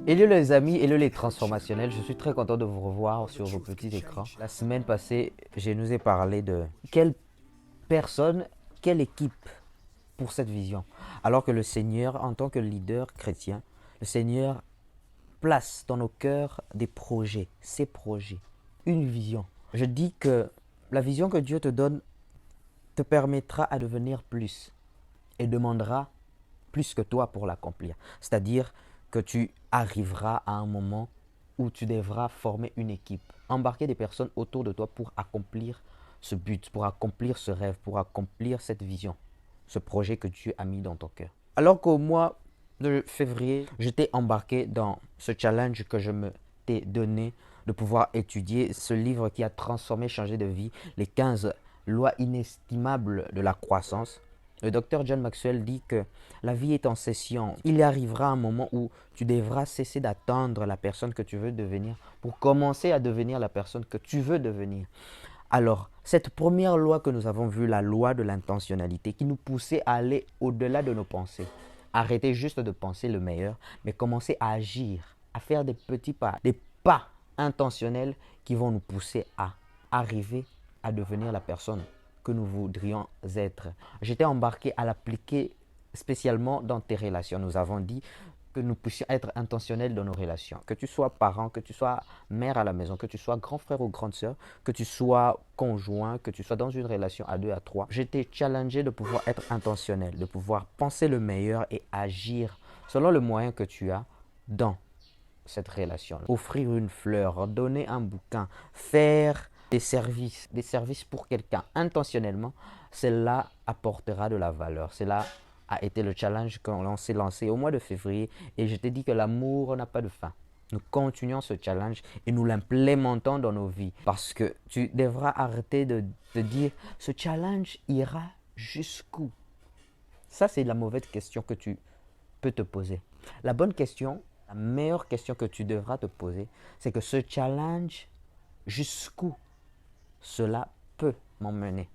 Hello les amis, hello les transformationnels, je suis très content de vous revoir sur vos petits écrans. La semaine passée, je nous ai parlé de quelle personne, quelle équipe pour cette vision. Alors que le Seigneur, en tant que leader chrétien, le Seigneur place dans nos cœurs des projets, ses projets, une vision. Je dis que la vision que Dieu te donne te permettra à devenir plus et demandera plus que toi pour l'accomplir. C'est-à-dire que tu arriveras à un moment où tu devras former une équipe, embarquer des personnes autour de toi pour accomplir ce but, pour accomplir ce rêve, pour accomplir cette vision, ce projet que Dieu a mis dans ton cœur. Alors qu'au mois de février, j'étais embarqué dans ce challenge que je me t'ai donné de pouvoir étudier ce livre qui a transformé, changé de vie, les 15 lois inestimables de la croissance. Le docteur John Maxwell dit que la vie est en session. Il y arrivera un moment où tu devras cesser d'attendre la personne que tu veux devenir pour commencer à devenir la personne que tu veux devenir. Alors, cette première loi que nous avons vue, la loi de l'intentionnalité, qui nous poussait à aller au-delà de nos pensées. Arrêter juste de penser le meilleur, mais commencer à agir, à faire des petits pas, des pas intentionnels qui vont nous pousser à arriver à devenir la personne que nous voudrions être. J'étais embarqué à l'appliquer spécialement dans tes relations. Nous avons dit que nous puissions être intentionnels dans nos relations. Que tu sois parent, que tu sois mère à la maison, que tu sois grand frère ou grande sœur, que tu sois conjoint, que tu sois dans une relation à deux, à trois. J'étais challengé de pouvoir être intentionnel, de pouvoir penser le meilleur et agir selon le moyen que tu as dans cette relation. Offrir une fleur, donner un bouquin, faire des services pour quelqu'un intentionnellement, cela apportera de la valeur. Cela a été le challenge qu'on s'est lancé au mois de février et je t'ai dit que l'amour n'a pas de fin. Nous continuons ce challenge et nous l'implémentons dans nos vies parce que tu devras arrêter de te dire ce challenge ira jusqu'où. Ça, c'est la mauvaise question que tu peux te poser. La bonne question, la meilleure question que tu devras te poser, c'est que ce challenge, jusqu'où cela peut m'emmener.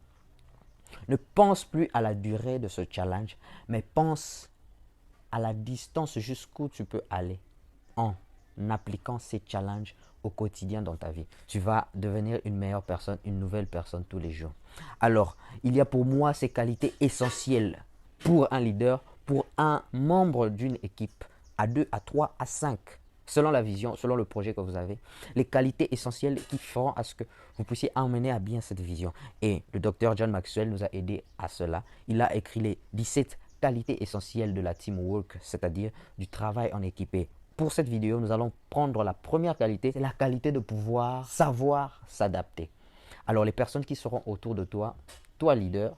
Ne pense plus à la durée de ce challenge, mais pense à la distance jusqu'où tu peux aller en appliquant ces challenges au quotidien dans ta vie. Tu vas devenir une meilleure personne, une nouvelle personne tous les jours. Alors, il y a pour moi ces qualités essentielles pour un leader, pour un membre d'une équipe, à 2, à 3, à 5, selon la vision, selon le projet que vous avez, les qualités essentielles qui feront à ce que vous puissiez emmener à bien cette vision. Et le docteur John Maxwell nous a aidé à cela. Il a écrit les 17 qualités essentielles de la teamwork, c'est-à-dire du travail en équipe. Pour cette vidéo, nous allons prendre la première qualité, c'est la qualité de pouvoir savoir s'adapter. Alors les personnes qui seront autour de toi, toi leader,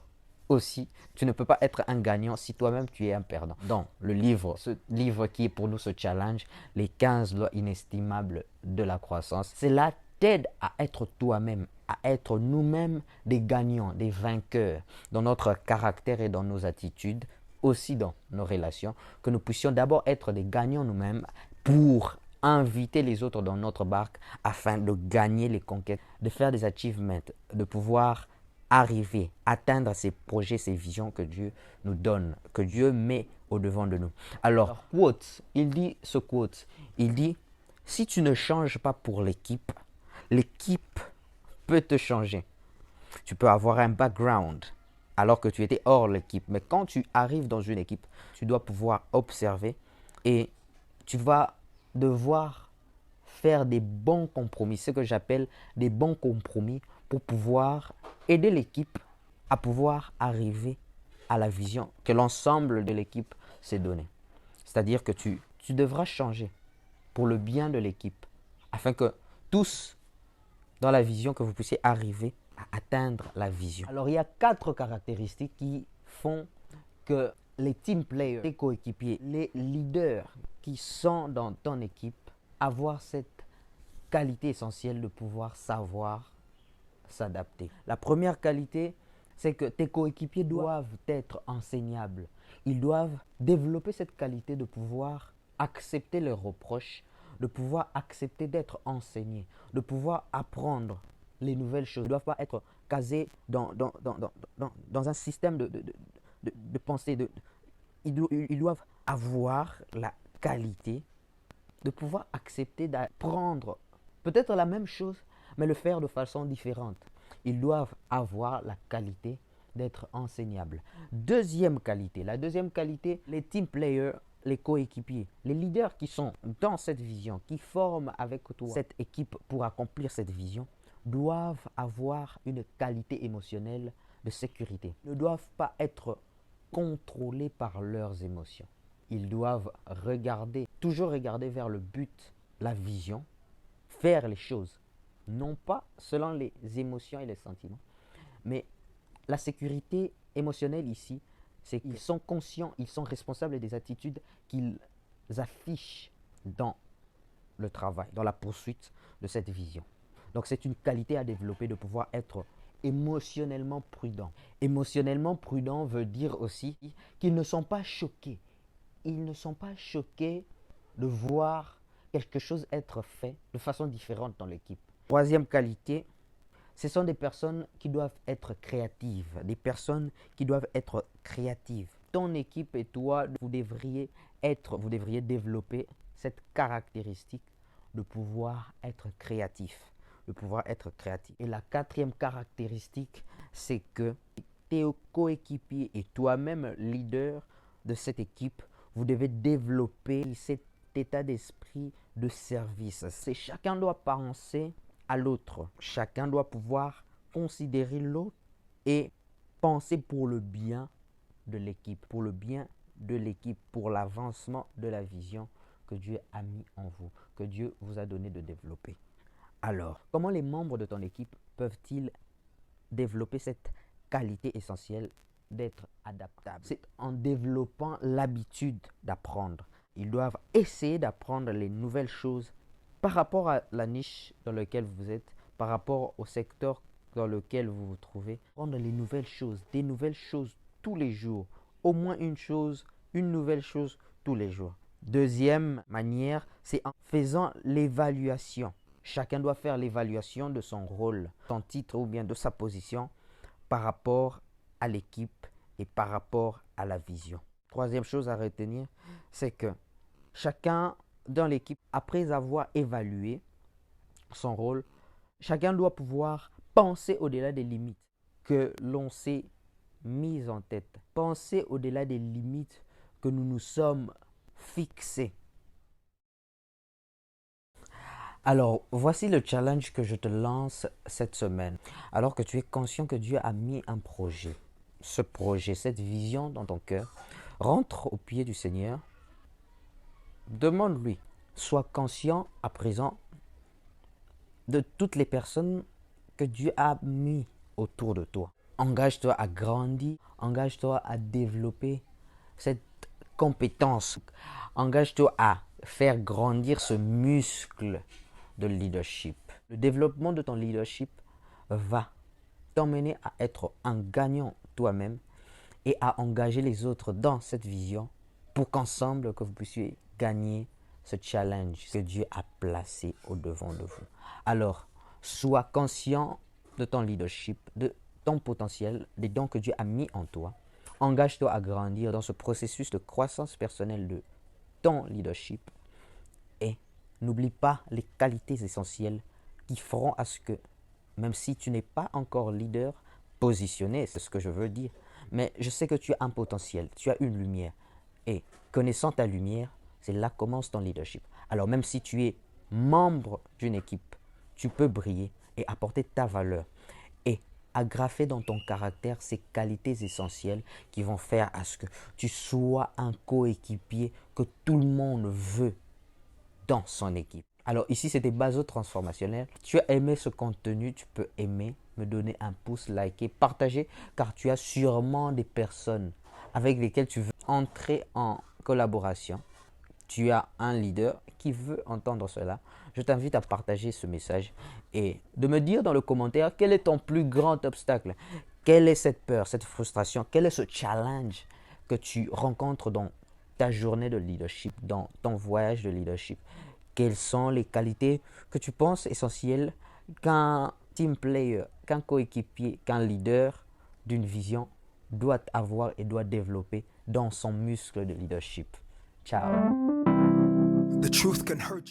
aussi, tu ne peux pas être un gagnant si toi-même tu es un perdant. Dans le livre, ce livre qui est pour nous ce challenge, les 15 lois inestimables de la croissance, cela t'aide à être toi-même, à être nous-mêmes des gagnants, des vainqueurs dans notre caractère et dans nos attitudes, aussi dans nos relations, que nous puissions d'abord être des gagnants nous-mêmes pour inviter les autres dans notre barque afin de gagner les conquêtes, de faire des achievements, de pouvoir arriver, atteindre ces projets, ces visions que Dieu nous donne, que Dieu met au-devant de nous. Alors, quote, il dit ce quote, il dit, si tu ne changes pas pour l'équipe, l'équipe peut te changer. Tu peux avoir un background alors que tu étais hors l'équipe, mais quand tu arrives dans une équipe, tu dois pouvoir observer et tu vas devoir faire des bons compromis, ce que j'appelle des bons compromis pour pouvoir aider l'équipe à pouvoir arriver à la vision que l'ensemble de l'équipe s'est donnée. C'est-à-dire que tu devras changer pour le bien de l'équipe afin que tous, dans la vision, que vous puissiez arriver à atteindre la vision. Alors, il y a 4 caractéristiques qui font que les team players, les coéquipiers, les leaders qui sont dans ton équipe, avoir cette qualité essentielle de pouvoir savoir s'adapter. La première qualité, c'est que tes coéquipiers doivent être enseignables. Ils doivent développer cette qualité de pouvoir accepter leurs reproches, de pouvoir accepter d'être enseignés, de pouvoir apprendre les nouvelles choses. Ils ne doivent pas être casés dans un système de pensée. Ils doivent avoir la qualité de pouvoir accepter d'apprendre peut-être la même chose, mais le faire de façon différente. Ils doivent avoir la qualité d'être enseignables. Deuxième qualité, la deuxième qualité, les team players, les coéquipiers, les leaders qui sont dans cette vision, qui forment avec toi cette équipe pour accomplir cette vision, doivent avoir une qualité émotionnelle de sécurité. Ils ne doivent pas être contrôlés par leurs émotions. Ils doivent toujours regarder vers le but, la vision, faire les choses, non pas selon les émotions et les sentiments, mais la sécurité émotionnelle ici, c'est qu'ils sont conscients, ils sont responsables des attitudes qu'ils affichent dans le travail, dans la poursuite de cette vision. Donc c'est une qualité à développer de pouvoir être émotionnellement prudent. Émotionnellement prudent veut dire aussi qu'ils ne sont pas choqués. Ils ne sont pas choqués de voir quelque chose être fait de façon différente dans l'équipe. Troisième qualité, ce sont des personnes qui doivent être créatives, des personnes qui doivent être créatives. Ton équipe et toi, vous devriez développer cette caractéristique de pouvoir être créatif, Et la quatrième caractéristique, c'est que tes coéquipiers et toi-même, leader de cette équipe, vous devez développer cet état d'esprit de service. Chacun doit penser à l'autre. Chacun doit pouvoir considérer l'autre et penser pour le bien de l'équipe, pour l'avancement de la vision que Dieu a mis en vous, que Dieu vous a donné de développer. Alors, comment les membres de ton équipe peuvent-ils développer cette qualité essentielle d'être adaptables? C'est en développant l'habitude d'apprendre. Ils doivent essayer d'apprendre les nouvelles choses par rapport à la niche dans laquelle vous êtes, par rapport au secteur dans lequel vous vous trouvez. Apprendre les nouvelles choses, des nouvelles choses tous les jours. Au moins une nouvelle chose tous les jours. Deuxième manière, c'est en faisant l'évaluation. Chacun doit faire l'évaluation de son rôle, son titre ou bien de sa position par rapport à l'équipe et par rapport à la vision. Troisième chose à retenir, c'est que chacun dans l'équipe, après avoir évalué son rôle, chacun doit pouvoir penser au-delà des limites que l'on s'est mises en tête. Penser au-delà des limites que nous nous sommes fixées. Alors, voici le challenge que je te lance cette semaine. Alors que tu es conscient que Dieu a mis un projet, ce projet, cette vision dans ton cœur, rentre au pied du Seigneur, demande-lui, sois conscient à présent de toutes les personnes que Dieu a mis autour de toi. Engage-toi à grandir, engage-toi à développer cette compétence, engage-toi à faire grandir ce muscle de leadership. Le développement de ton leadership va t'emmener à être un gagnant toi-même et à engager les autres dans cette vision pour qu'ensemble que vous puissiez gagner ce challenge que Dieu a placé au-devant de vous. Alors, sois conscient de ton leadership, de ton potentiel, des dons que Dieu a mis en toi. Engage-toi à grandir dans ce processus de croissance personnelle de ton leadership et n'oublie pas les qualités essentielles qui feront à ce que, même si tu n'es pas encore leader positionné, c'est ce que je veux dire, mais je sais que tu as un potentiel, tu as une lumière. Et connaissant ta lumière, c'est là que commence ton leadership. Alors même si tu es membre d'une équipe, tu peux briller et apporter ta valeur. Et agrafer dans ton caractère ces qualités essentielles qui vont faire à ce que tu sois un coéquipier que tout le monde veut dans son équipe. Alors ici, c'était Bazo Transformationnel. Tu as aimé ce contenu, tu peux aimer, me donner un pouce, liker, partager, car tu as sûrement des personnes avec lesquelles tu veux entrer en collaboration. Tu as un leader qui veut entendre cela. Je t'invite à partager ce message et de me dire dans le commentaire quel est ton plus grand obstacle. Quelle est cette peur, cette frustration, quel est ce challenge que tu rencontres dans ta journée de leadership, dans ton voyage de leadership. Quelles sont les qualités que tu penses essentielles qu'un team player, qu'un coéquipier, qu'un leader d'une vision doit avoir et doit développer dans son muscle de leadership. Ciao. The truth can hurt you.